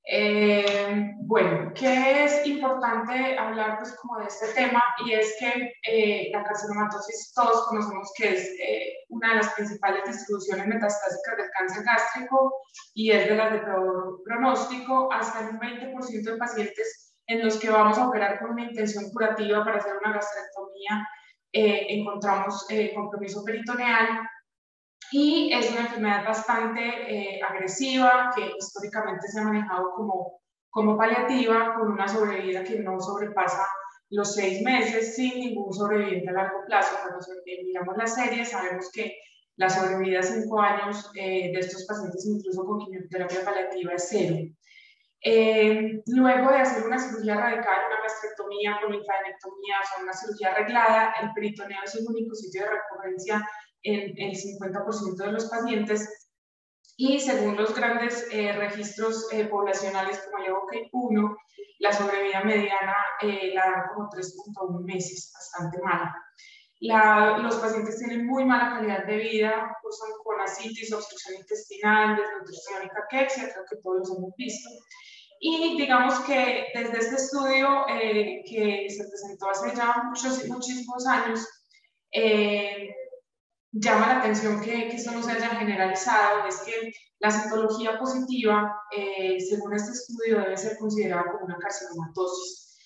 Bueno, ¿qué es importante hablar pues como de este tema? Y es que la carcinomatosis todos conocemos que es una de las principales distribuciones metastásicas del cáncer gástrico y es de las de peor pronóstico. Hasta un 20% de pacientes en los que vamos a operar con una intención curativa para hacer una gastrectomía encontramos compromiso peritoneal. Y es una enfermedad bastante agresiva que históricamente se ha manejado como paliativa, con una sobrevida que no sobrepasa los 6 meses, sin ningún sobreviviente a largo plazo. Cuando miramos la serie, sabemos que la sobrevida a 5 años de estos pacientes, incluso con quimioterapia paliativa, es 0. Luego de hacer una cirugía radical, una gastrectomía con linfadenectomía, o sea, una cirugía arreglada, el peritoneo es el único sitio de recurrencia en el 50% de los pacientes y según los grandes registros poblacionales como EVOCATE-1, la sobrevida mediana la dan como 3.1 meses, bastante mala. Los pacientes tienen muy mala calidad de vida, cursan con ascitis, obstrucción intestinal, desnutrición y caquexia, creo que todos los hemos visto. Y digamos que desde este estudio que se presentó hace ya muchísimos años, llama la atención que esto no se haya generalizado, es que la citología positiva, según este estudio, debe ser considerada como una carcinomatosis.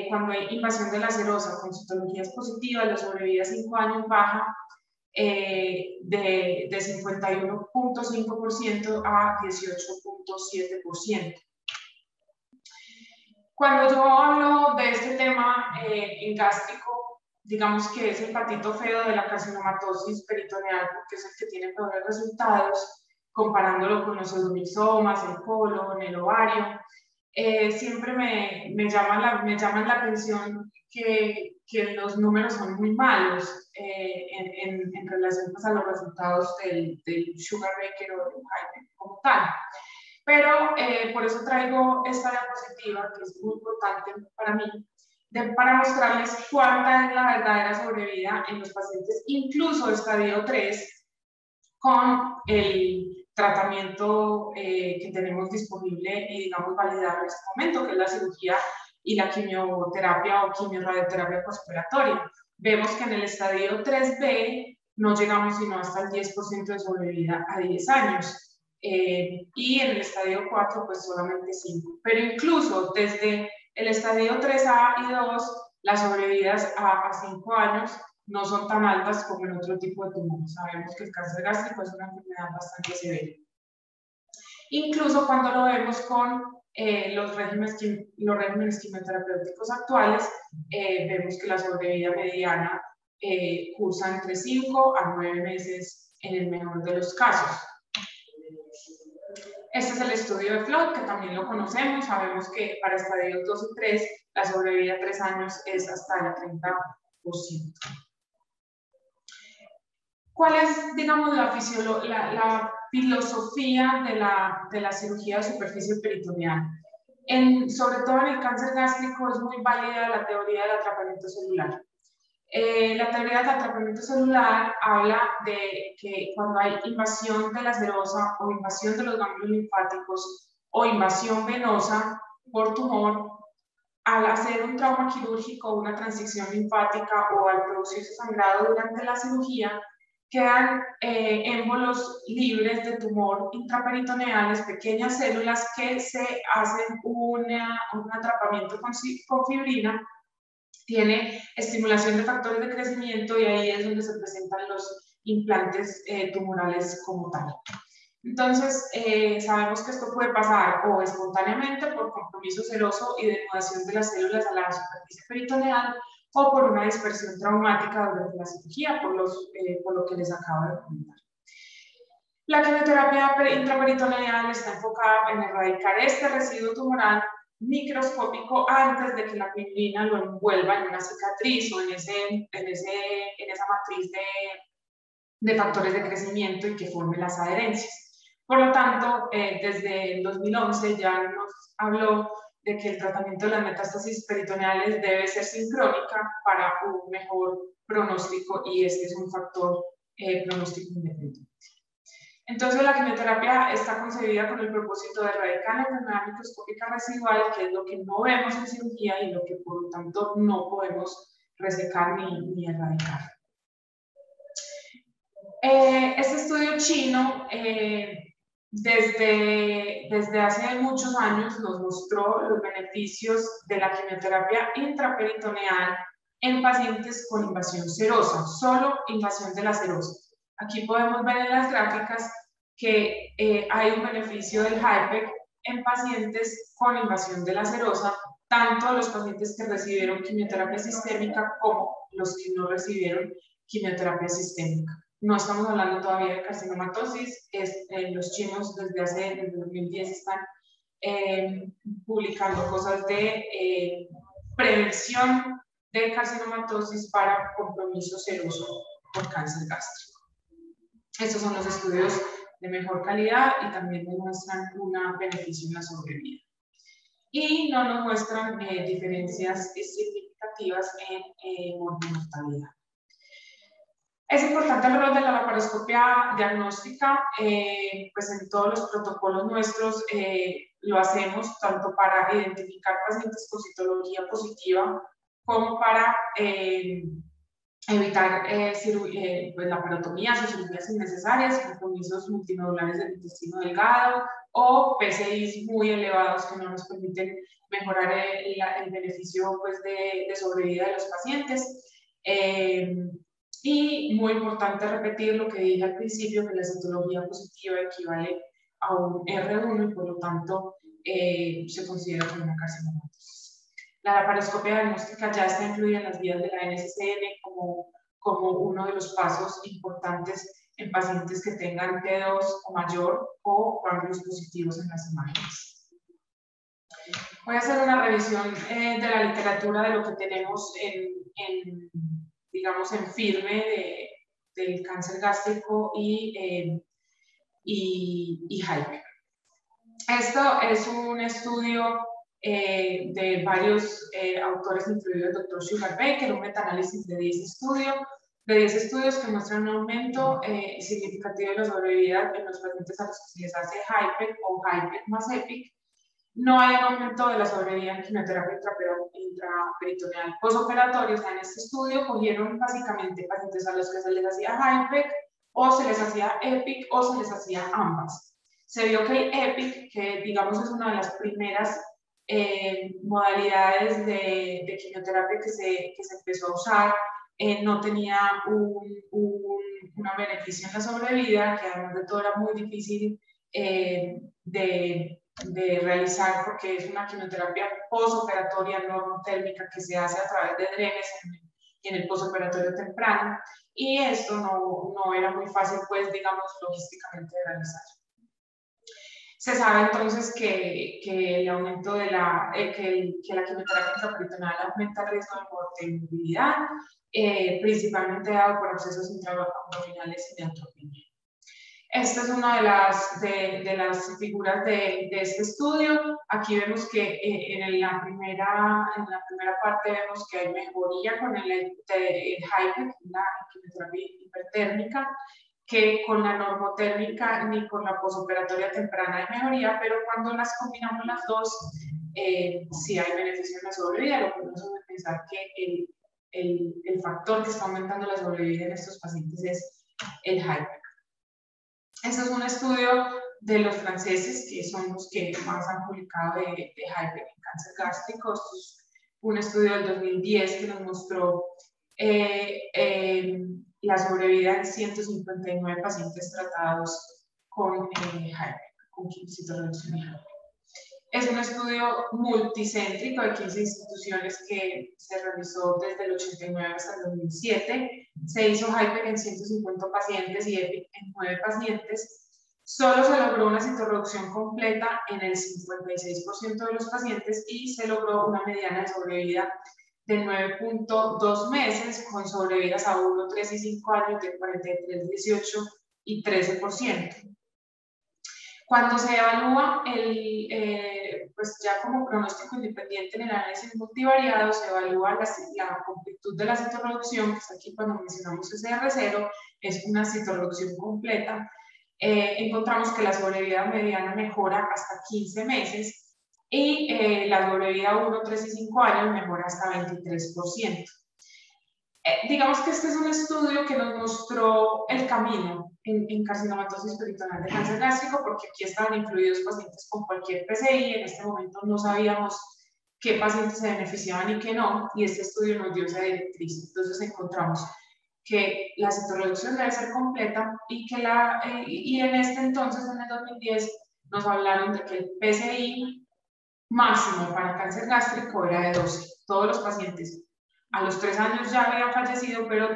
Cuando hay invasión de la serosa con citologías positivas, la sobrevida a 5 años baja de 51.5% a 18.7%. Cuando yo hablo de este tema en gástrico, digamos que es el patito feo de la carcinomatosis peritoneal, porque es el que tiene peores resultados, comparándolo con los pseudomixomas, el colon, el ovario. Siempre me llaman la atención que los números son muy malos en relación pues, a los resultados del Sugar Baker o del Jaime como tal. Pero por eso traigo esta diapositiva, que es muy importante para mí, para mostrarles cuánta es la verdadera sobrevida en los pacientes, incluso estadio 3, con el tratamiento que tenemos disponible y, digamos, validado en este momento, que es la cirugía y la quimioterapia o quimiorradioterapia postoperatoria. Vemos que en el estadio 3B no llegamos sino hasta el 10% de sobrevida a 10 años. Y en el estadio 4 pues solamente 5, pero incluso desde el estadio 3A y 2 las sobrevidas a 5 años no son tan altas como en otro tipo de tumores. Sabemos que el cáncer gástrico es una enfermedad bastante severa. Incluso cuando lo vemos con los regímenes quimioterapéuticos actuales, vemos que la sobrevida mediana cursa entre 5 a 9 meses en el mejor de los casos. Este es el estudio de FLOT, que también lo conocemos. Sabemos que para estadios 2 y 3, la sobrevida a 3 años es hasta el 30%. ¿Cuál es, digamos, la filosofía de la cirugía de superficie peritoneal? Sobre todo en el cáncer gástrico es muy válida la teoría del atrapamiento celular. La teoría del atrapamiento celular habla de que cuando hay invasión de la serosa o invasión de los ganglios linfáticos o invasión venosa por tumor, al hacer un trauma quirúrgico, una transición linfática o al producirse sangrado durante la cirugía, quedan émbolos libres de tumor intraperitoneales, pequeñas células que se hacen un atrapamiento con fibrina, tiene estimulación de factores de crecimiento y ahí es donde se presentan los implantes tumorales como tal. Entonces, sabemos que esto puede pasar o espontáneamente por compromiso seroso y denudación de las células a la superficie peritoneal o por una dispersión traumática durante la cirugía, por lo que les acabo de comentar. La quimioterapia intraperitoneal está enfocada en erradicar este residuo tumoral microscópico antes de que la fibrina lo envuelva en una cicatriz o en esa matriz de factores de crecimiento y que forme las adherencias. Por lo tanto, desde el 2011 ya nos habló de que el tratamiento de las metástasis peritoneales debe ser sincrónica para un mejor pronóstico y este es un factor pronóstico independiente. Entonces, la quimioterapia está concebida con el propósito de erradicar la enfermedad microscópica residual, que es lo que no vemos en cirugía y lo que por lo tanto no podemos resecar ni erradicar. Este estudio chino, desde hace muchos años, nos mostró los beneficios de la quimioterapia intraperitoneal en pacientes con invasión serosa, solo invasión de la serosa. Aquí podemos ver en las gráficas que hay un beneficio del HIPEC en pacientes con invasión de la serosa, tanto los pacientes que recibieron quimioterapia sistémica como los que no recibieron quimioterapia sistémica. No estamos hablando todavía de carcinomatosis, los chinos desde 2010 están publicando cosas de prevención de carcinomatosis para compromiso seroso por cáncer gástrico. Estos son los estudios de mejor calidad y también demuestran un beneficio en la sobrevida. Y no nos muestran diferencias significativas en mortalidad. Es importante el rol de la laparoscopia diagnóstica, pues en todos los protocolos nuestros lo hacemos tanto para identificar pacientes con citología positiva como para evitar pues, laparotomías o cirugías innecesarias, compromisos multinodulares del intestino delgado o PCIs muy elevados que no nos permiten mejorar el beneficio pues, de sobrevida de los pacientes. Y muy importante repetir lo que dije al principio, que la citología positiva equivale a un R1 y por lo tanto se considera como una carcinomatosis. La laparoscopia diagnóstica ya está incluida en las guías de la NCCN como uno de los pasos importantes en pacientes que tengan T2 o mayor o ganglios positivos en las imágenes. Voy a hacer una revisión de la literatura de lo que tenemos digamos, en firme del cáncer gástrico y HIPEC. Esto es un estudio de varios autores, incluido el Dr. Sugar Baker, un metaanálisis de 10 estudios que muestran un aumento significativo de la sobrevida en los pacientes a los que se les hace HIPEC o HIPEC más EPIC. No hay un aumento de la sobrevida en quimioterapia intraperitoneal postoperatoria. O sea, en este estudio cogieron básicamente pacientes a los que se les hacía HIPEC o se les hacía EPIC o se les hacía ambas. Se vio que el EPIC, que digamos es una de las primeras modalidades de quimioterapia que se empezó a usar, no tenía un beneficio en la sobrevida, que además de todo era muy difícil de realizar porque es una quimioterapia postoperatoria normotérmica que se hace a través de drenes en el postoperatorio temprano, y esto no era muy fácil, pues, digamos, logísticamente de realizar. Se sabe entonces que el aumento de que la quimioterapia intraperitoneal aumenta el riesgo de mortalidad, principalmente dado por abscesos intraabdominales y neutropenia. Esta es una de las figuras de este estudio. Aquí vemos que en la primera parte vemos que hay mejoría con el HIPEC, la quimioterapia hipertérmica, que con la normotérmica ni con la posoperatoria temprana hay mejoría, pero cuando las combinamos las dos, sí hay beneficio en la sobrevida, lo que nos hace pensar que el factor que está aumentando la sobrevida en estos pacientes es el HIPEC. Este es un estudio de los franceses, que son los que más han publicado de HIPEC en cáncer gástrico. Esto es un estudio del 2010 que nos mostró la sobrevida en 159 pacientes tratados con HIPEC, con citorreducción HIPEC. Es un estudio multicéntrico de 15 instituciones que se realizó desde el 89 hasta el 2007. Se hizo HIPEC en 150 pacientes y EPIC en 9 pacientes. Solo se logró una citorreducción completa en el 56% de los pacientes y se logró una mediana de sobrevida de 9.2 meses, con sobrevidas a 1, 3 y 5 años de 43, 18 y 13%. Cuando se evalúa pues ya como pronóstico independiente en el análisis multivariado, se evalúa la completud de la citorreducción, que es aquí cuando mencionamos SR0, es una citorreducción completa, encontramos que la sobrevida mediana mejora hasta 15 meses y la sobrevida 1, 3 y 5 años mejora hasta 23%. Digamos que este es un estudio que nos mostró el camino en carcinomatosis peritoneal de cáncer gástrico, porque aquí estaban incluidos pacientes con cualquier PCI. En este momento no sabíamos qué pacientes se beneficiaban y qué no, y este estudio nos dio esa directriz. Entonces encontramos que la citorreducción debe ser completa y que y en este entonces, en el 2010, nos hablaron de que el PCI máximo para cáncer gástrico era de 12. Todos los pacientes a los 3 años ya habían fallecido, pero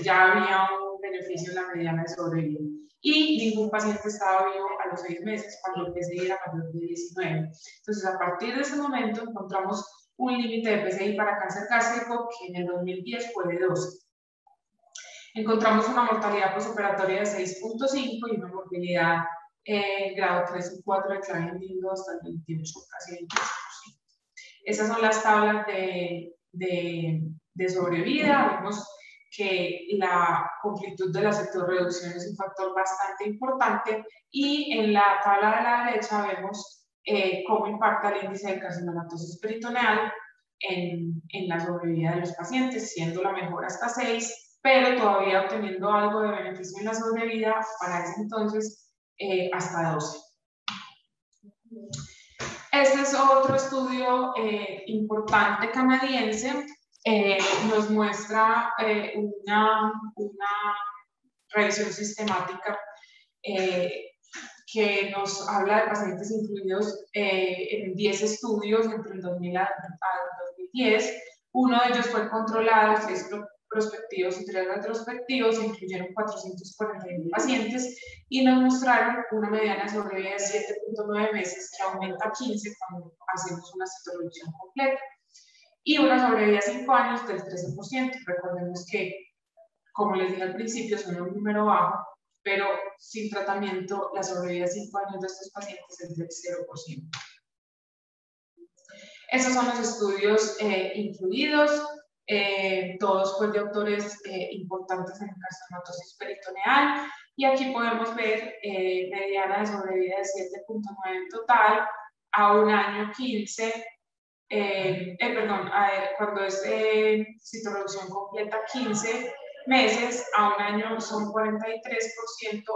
ya había un beneficio en la mediana de sobrevida. Y ningún paciente estaba vivo a los 6 meses cuando el PCI era mayor de 19. Entonces, a partir de ese momento encontramos un límite de PCI para cáncer gástrico que en el 2010 fue de 12. Encontramos una mortalidad postoperatoria de 6.5 y una morbilidad grado 3 y 4 declinando hasta el 28, casi 28%. Esas son las tablas de sobrevida. Vemos que la completud de la citorreducción es un factor bastante importante y en la tabla de la derecha vemos cómo impacta el índice de carcinomatosis peritoneal en la sobrevida de los pacientes, siendo la mejor hasta 6, pero todavía obteniendo algo de beneficio en la sobrevida para ese entonces hasta 12. Este es otro estudio importante canadiense. Nos muestra una revisión sistemática que nos habla de pacientes incluidos en 10 estudios entre el 2000 al 2010. Uno de ellos fue controlado, 6 prospectivos y 3 retrospectivos, incluyeron 441 pacientes y nos mostraron una mediana de sobrevida de 7.9 meses que aumenta a 15 cuando hacemos una citorreducción completa y una sobrevida de 5 años del 13%. Recordemos que, como les dije al principio, son un número bajo, pero sin tratamiento la sobrevida de 5 años de estos pacientes es del 0%. Esos son los estudios incluidos. Todos pues, de autores importantes en carcinomatosis peritoneal, y aquí podemos ver mediana de sobrevida de 7.9 en total, a un año 15, cuando es citorreducción completa 15 meses, a un año son 43%,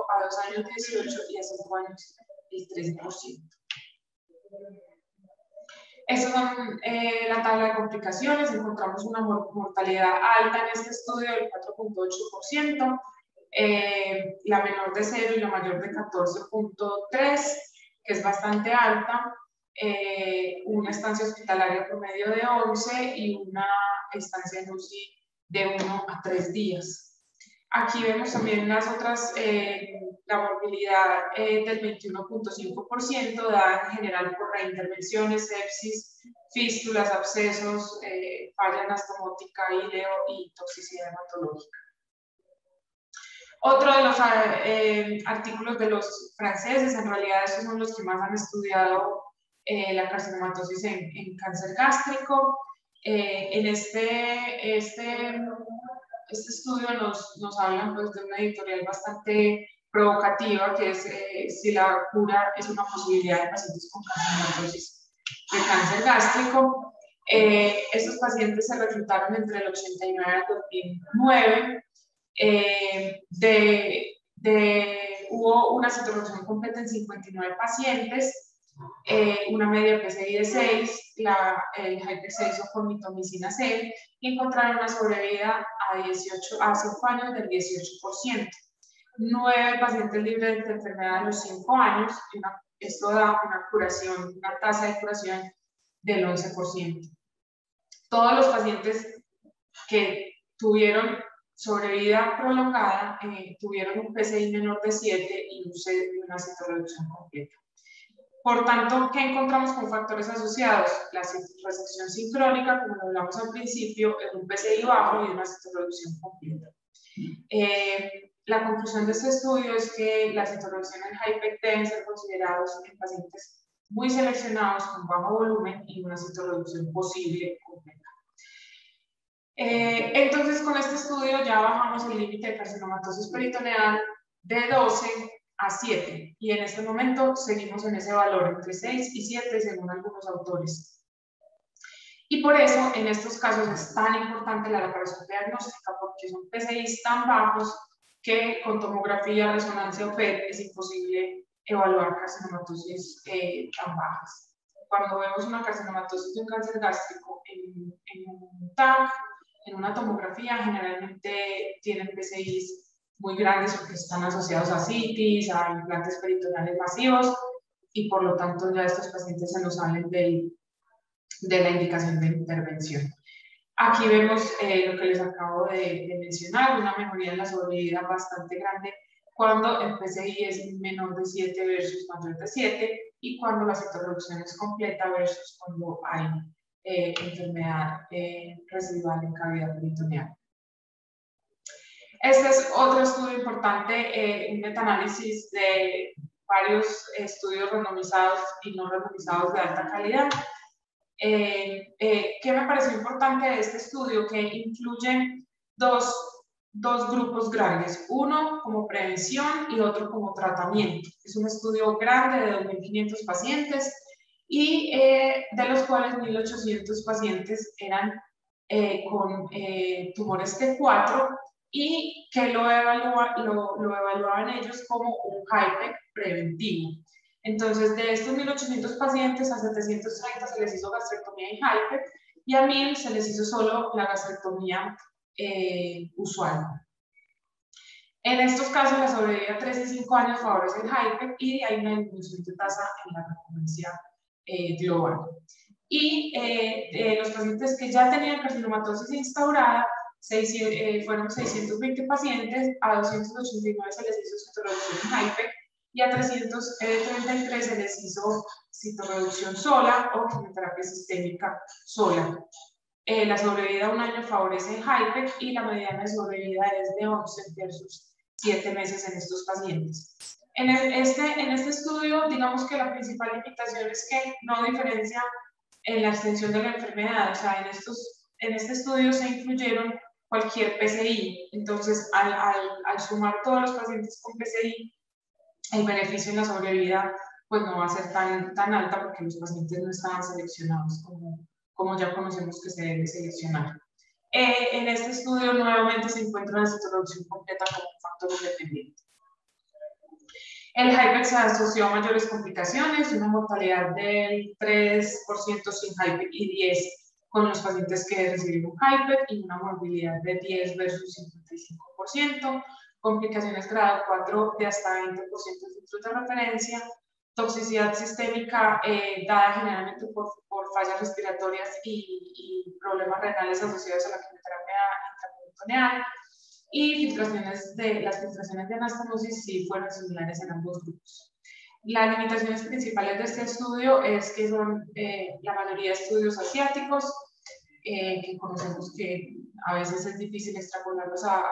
a 2 años 18 y a 5 años el 13%. Estas son la tabla de complicaciones. Encontramos una mortalidad alta en este estudio del 4.8%, la menor de 0 y la mayor de 14.3, que es bastante alta, una estancia hospitalaria promedio de 11 y una estancia en UCI de 1 a 3 días. Aquí vemos también las otras, la morbilidad del 21.5%, dada en general por reintervenciones, sepsis, fístulas, abscesos, falla anastomótica, íleo y toxicidad hematológica. Otro de los artículos de los franceses, en realidad estos son los que más han estudiado la carcinomatosis en cáncer gástrico. En este estudio nos hablan pues, de una editorial bastante provocativa, que es si la cura es una posibilidad de pacientes con carcinomatosis de cáncer gástrico. Estos pacientes se reclutaron entre el 89 al 2009. Hubo una citorreducción completa en 59 pacientes, una media PCI de 6, el hyper-6 con mitomicina C, y encontraron una sobrevida a 5 años del 18%. 9 pacientes libres de enfermedad a los 5 años, esto da una tasa de curación del 11%. Todos los pacientes que tuvieron sobrevida prolongada tuvieron un PCI menor de 7 y una citorreducción completa. Por tanto, ¿qué encontramos con factores asociados? La resección sincrónica, como lo hablamos al principio, es un PCI bajo y una citorreducción completa. La conclusión de este estudio es que la citorreducción en HIPEC deben ser considerados en pacientes muy seleccionados con bajo volumen y una citorreducción posible completa. Entonces, con este estudio ya bajamos el límite de carcinomatosis peritoneal de 12 a 7, y en este momento seguimos en ese valor entre 6 y 7 según algunos autores. Y por eso en estos casos es tan importante la laparoscopia diagnóstica, porque son PCIs tan bajos que con tomografía, resonancia o PET es imposible evaluar carcinomatosis tan bajas. Cuando vemos una carcinomatosis de un cáncer gástrico en un TAC, en una tomografía, generalmente tienen PCIs muy grandes porque están asociados a citis, a implantes peritoneales masivos, y por lo tanto ya estos pacientes se nos salen de la indicación de intervención. Aquí vemos lo que les acabo de mencionar, una mejoría en la sobrevida bastante grande cuando el PCI es menor de 7 versus mayor de 7, y cuando la citorreducción es completa versus cuando hay enfermedad residual en cavidad peritoneal. Este es otro estudio importante, un metaanálisis de varios estudios randomizados y no randomizados de alta calidad. ¿Qué me pareció importante de este estudio? Que incluye dos grupos grandes, uno como prevención y otro como tratamiento. Es un estudio grande de 2.500 pacientes y de los cuales 1.800 pacientes eran con tumores T4 y que lo evaluaban ellos como un HIPEC preventivo. Entonces, de estos 1.800 pacientes, a 730 se les hizo gastrectomía y HIPEC, y a 1.000 se les hizo solo la gastrectomía usual. En estos casos, la sobrevida a 3 y 5 años favorece el HIPEC y hay una disminución de tasa en la recurrencia global. Y los pacientes que ya tenían carcinomatosis instaurada, fueron 620 pacientes, a 289 se les hizo citorreducción en HIPEC, y a 333 se les hizo citorreducción sola o quimioterapia sistémica sola. La sobrevida a un año favorece el HIPEC y la mediana de sobrevida es de 11 versus 7 meses en estos pacientes. En este estudio, digamos que la principal limitación es que no diferencia en la extensión de la enfermedad. O sea, en este estudio se incluyeron cualquier PCI. Entonces, al sumar todos los pacientes con PCI, el beneficio en la sobrevida pues no va a ser tan alta, porque los pacientes no estaban seleccionados como ya conocemos que se debe seleccionar. En este estudio nuevamente se encuentra una citorreducción completa como un factor independiente. El HIPEC se asoció a mayores complicaciones, una mortalidad del 3% sin HIPEC y 10% con los pacientes que recibieron HIPEC, y una morbilidad de 10 versus 55%, complicaciones grado 4 de hasta 20% de filtros de referencia, toxicidad sistémica dada generalmente por fallas respiratorias y problemas renales asociados a la quimioterapia intraperitoneal, y las filtraciones de anastomosis sí fueron similares en ambos grupos. Las limitaciones principales de este estudio es que son la mayoría de estudios asiáticos, que conocemos que a veces es difícil extrapolarlos a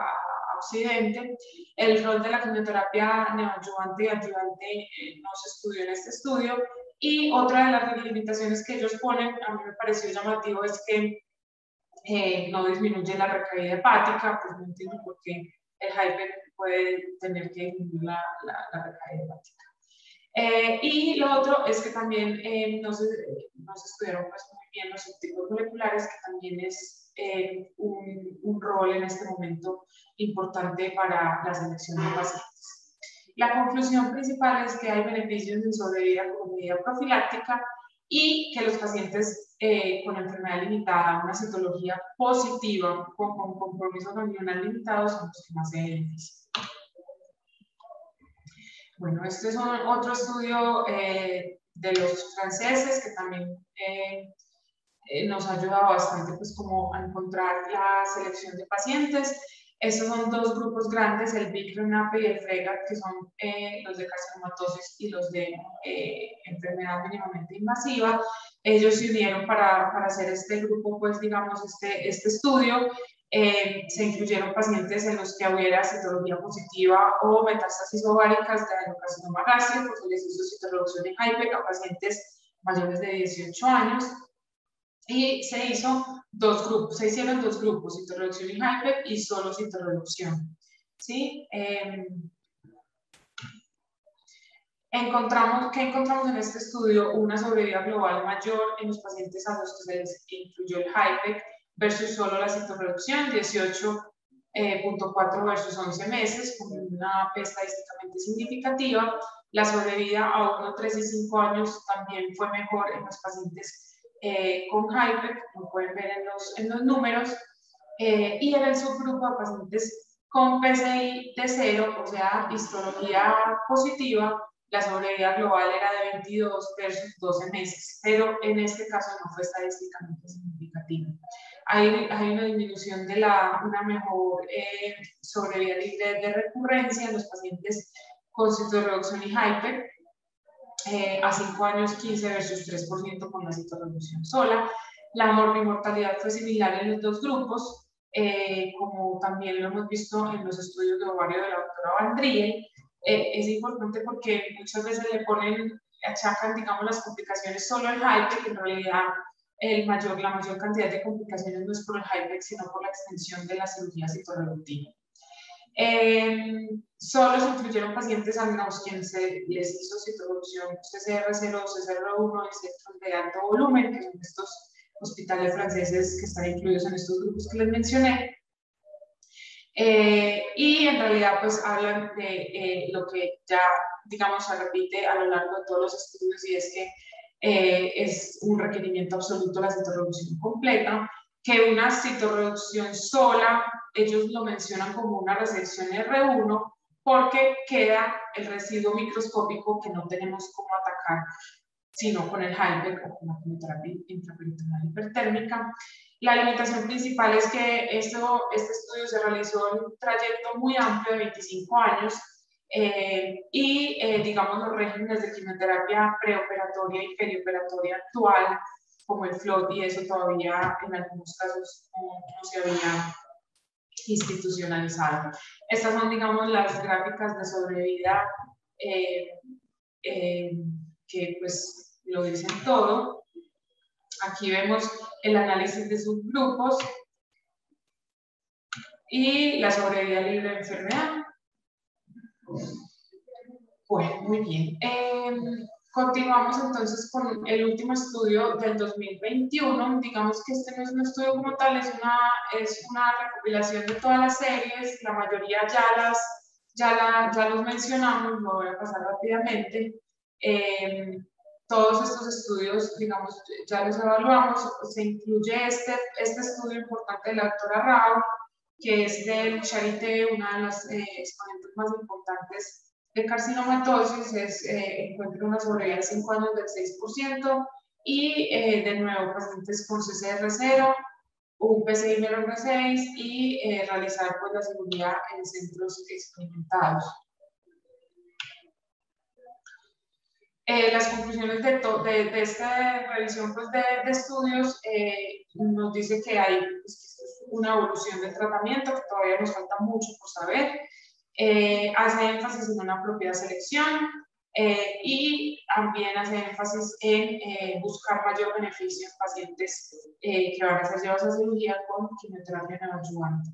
Occidente. El rol de la quimioterapia neoadyuvante y adyuvante no se estudió en este estudio, y otra de las limitaciones que ellos ponen, a mí me pareció llamativo, es que no disminuye la recaída hepática. Pues no entiendo por qué el HIPEC puede tener que disminuir la recaída hepática. Y lo otro es que también no se estudiaron pues muy bien los subtipos moleculares, que también es un rol en este momento importante para la selección de pacientes. La conclusión principal es que hay beneficios en sobrevida como medida profiláctica, y que los pacientes con enfermedad limitada, una citología positiva con compromiso regional limitado, son los que más se benefician. Bueno, este es otro estudio de los franceses, que también nos ha ayudado bastante pues como a encontrar la selección de pacientes. Estos son dos grupos grandes, el BIC-RENAPE y el FREGAT, que son los de carcinomatosis y los de enfermedad mínimamente invasiva. Ellos se unieron para hacer este grupo, pues digamos, este estudio. Se incluyeron pacientes en los que hubiera citología positiva o metástasis ováricas de adenocarcinoma gástrico, se les hizo citorreducción en HIPEC a pacientes mayores de 18 años. Y se hicieron dos grupos, citorreducción y HIPEC y solo citorreducción. ¿Sí? ¿Qué encontramos en este estudio? Una sobrevida global mayor en los pacientes a los que se les incluyó el HIPEC versus solo la citorreducción, 18.4 versus 11 meses, con una P estadísticamente significativa. La sobrevida a 1, 3 y 5 años también fue mejor en los pacientes con HIPEC, como pueden ver en los números, y en el subgrupo de pacientes con PCI de 0, o sea, histología positiva, la sobrevida global era de 22 versus 12 meses, pero en este caso no fue estadísticamente significativa. Hay una disminución de una mejor sobrevida libre de recurrencia en los pacientes con citorreducción y HIPEC, a 5 años 15 versus 3% con la citorreducción sola. La morbimortalidad fue similar en los dos grupos, como también lo hemos visto en los estudios de ovario de la doctora Van Driel. Es importante porque muchas veces achacan, digamos, las complicaciones solo al HIPEC, en realidad la mayor cantidad de complicaciones no es por el HIPEC, sino por la extensión de la cirugía citorreductiva. Solo se incluyeron pacientes a los quienes se les hizo citorreducción CCR0, CCR1 y centros de alto volumen, que son estos hospitales franceses que están incluidos en estos grupos que les mencioné. Y en realidad pues hablan de lo que ya, digamos, se repite a lo largo de todos los estudios, y es que es un requerimiento absoluto la citorreducción completa, que una citorreducción sola, ellos lo mencionan como una resección R1, porque queda el residuo microscópico que no tenemos cómo atacar, sino con el HIPEC o con la quimioterapia intraperitoneal hipertérmica. La limitación principal es que este estudio se realizó en un trayecto muy amplio de 25 años, digamos, los regímenes de quimioterapia preoperatoria y perioperatoria actual, como el FLOT, y eso todavía en algunos casos no se había institucionalizado. Estas son, digamos, las gráficas de sobrevida que pues lo dicen todo. Aquí vemos el análisis de subgrupos y la sobrevida libre de enfermedad. Bueno, muy bien. Continuamos entonces con el último estudio del 2021. Digamos que este no es un estudio como tal, es una recopilación de todas las series. La mayoría ya los mencionamos, lo voy a pasar rápidamente. Todos estos estudios, digamos, ya los evaluamos. Se incluye este estudio importante de la doctora Rao, que es del Charité, una de las exponentes más importantes de carcinomatosis. Encuentra una sobrevida de 5 años del 6%, y de nuevo pacientes con CCR0, un PCI menor de 6, y realizar pues, la cirugía en centros experimentados. Las conclusiones de esta revisión pues, de estudios nos dice que hay pues, una evolución del tratamiento, que todavía nos falta mucho por saber. Hace énfasis en una apropiada selección, y también hace énfasis en buscar mayor beneficio en pacientes que van a ser llevados a cirugía con quimioterapia neoadyuvante.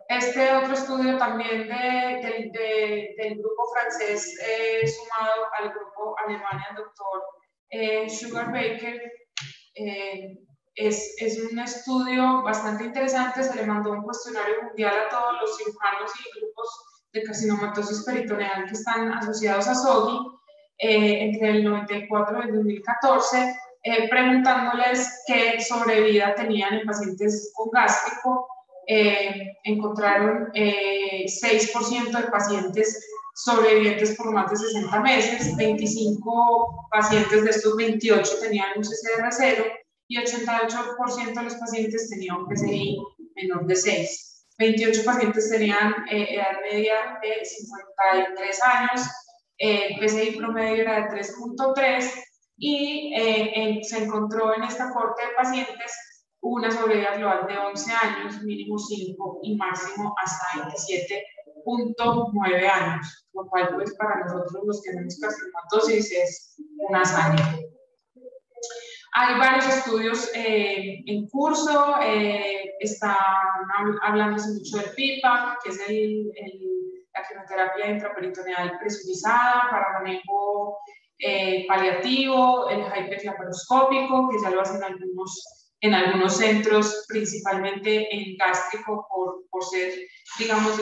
Este otro estudio también del grupo francés sumado al grupo alemán del doctor Sugar-Baker, es un estudio bastante interesante. Se le mandó un cuestionario mundial a todos los cirujanos y grupos de carcinomatosis peritoneal que están asociados a SOGI entre el 94 y el 2014, preguntándoles qué sobrevida tenían en pacientes con gástrico. Encontraron 6% de pacientes sobrevivientes por más de 60 meses, 25 pacientes de estos 28 tenían un CCR0 y 88% de los pacientes tenían un PCI menor de 6. 28 pacientes tenían edad media de 53 años, el PCI promedio era de 3.3, y se encontró en esta cohorte de pacientes una sobrevida global de 11 años, mínimo 5 y máximo hasta 27.9 años, lo cual pues para nosotros los que tenemos carcinomatosis es una hazaña. Hay varios estudios en curso, están hablándose mucho del PIPA, que es la quimioterapia intraperitoneal presurizada para manejo paliativo, el HIPEC laparoscópico, que ya lo hacen en algunos centros, principalmente en gástrico, por ser, digamos,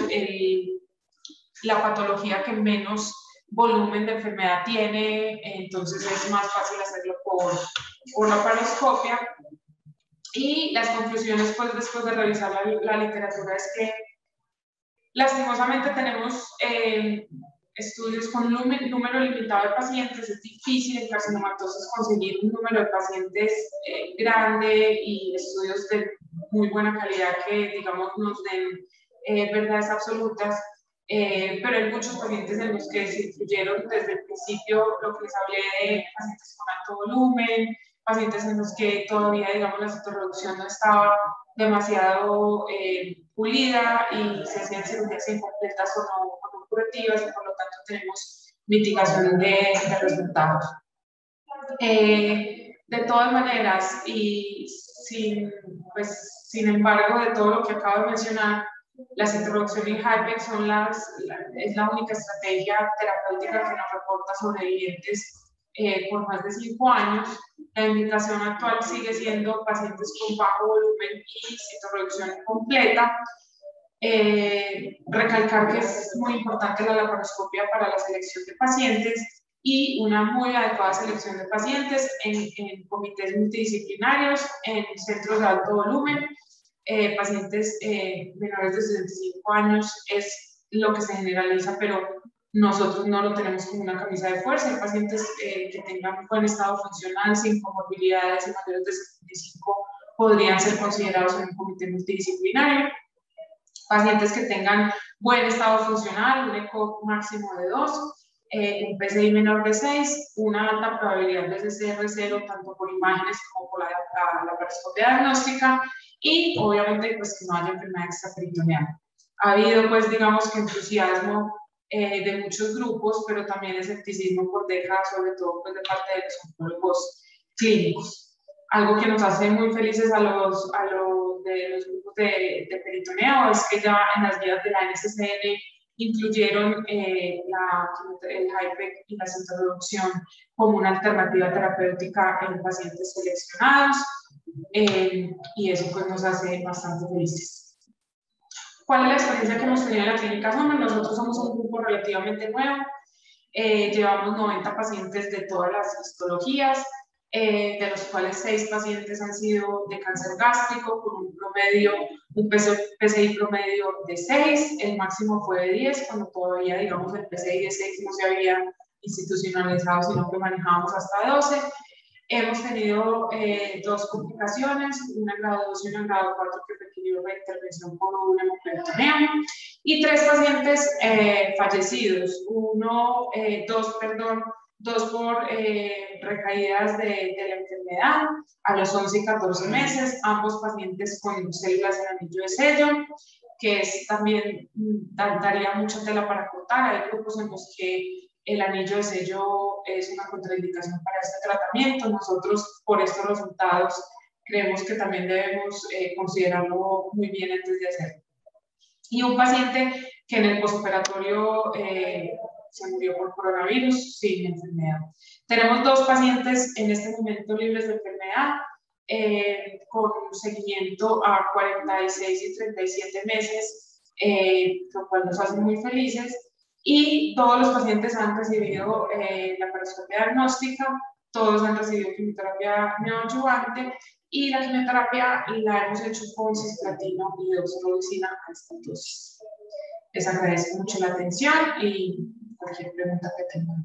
la patología que menos volumen de enfermedad tiene, entonces es más fácil hacerlo por laparoscopia. Y las conclusiones, pues, después de revisar la literatura, es que lastimosamente tenemos estudios con un número limitado de pacientes. Es difícil en carcinomatosis conseguir un número de pacientes grande y estudios de muy buena calidad que, digamos, nos den verdades absolutas. Pero hay muchos pacientes en los que se incluyeron desde el principio lo que les hablé de pacientes con alto volumen, pacientes en los que todavía, digamos, la citorreducción no estaba demasiado pulida y se hacían cirugías incompletas o no curativas, y por lo tanto tenemos mitigación de resultados. De todas maneras, y sin embargo de todo lo que acabo de mencionar, la citorreducción y HIPEC es la única estrategia terapéutica que nos reporta sobrevivientes por más de 5 años. La indicación actual sigue siendo pacientes con bajo volumen y citorreducción completa. Recalcar que es muy importante la laparoscopia para la selección de pacientes y una muy adecuada selección de pacientes en comités multidisciplinarios, en centros de alto volumen. Pacientes menores de 65 años es lo que se generaliza, pero nosotros no lo tenemos como una camisa de fuerza. Hay pacientes que tengan buen estado funcional, sin comorbilidades y mayores de 75 podrían ser considerados en un comité multidisciplinario. Pacientes que tengan buen estado funcional, un ECOG máximo de 2, un PCI menor de 6, una alta probabilidad de CCR0 tanto por imágenes como por la laparoscopia diagnóstica, y obviamente pues que no haya enfermedad extraperitoneal. Ha habido pues digamos que entusiasmo de muchos grupos, pero también escepticismo por décadas, sobre todo pues de parte de los oncólogos clínicos. Algo que nos hace muy felices a los grupos de peritoneo es que ya en las guías de la NCCN incluyeron el HIPEC y la citorreducción como una alternativa terapéutica en pacientes seleccionados, y eso pues nos hace bastante felices. ¿Cuál es la experiencia que hemos tenido en la clínica Sommer? Nosotros somos un grupo relativamente nuevo, llevamos 90 pacientes de todas las histologías, de los cuales 6 pacientes han sido de cáncer gástrico con un PCI promedio de 6, el máximo fue de 10, cuando todavía, digamos, el PCI de 6 no se había institucionalizado, sino que manejábamos hasta 12. Hemos tenido 2 complicaciones, una en grado 2 y una en grado 4 que requirió reintervención por un hemoperitoneo, y 3 pacientes fallecidos, 2 por recaídas de la enfermedad a los 11 y 14 meses, ambos pacientes con células en anillo de sello, que es también daría mucha tela para cortar. Hay grupos en los que el anillo de sello es una contraindicación para este tratamiento. Nosotros, por estos resultados, creemos que también debemos considerarlo muy bien antes de hacerlo. Y un paciente que en el postoperatorio se murió por coronavirus sin enfermedad. Tenemos 2 pacientes en este momento libres de enfermedad, con seguimiento a 46 y 37 meses, lo cual nos hace muy felices. Y todos los pacientes han recibido laparoscopia diagnóstica, todos han recibido quimioterapia neoadyuvante, y la quimioterapia la hemos hecho con cisplatino y doxorubicina a esta dosis. Les agradezco mucho la atención y cualquier pregunta que tengan.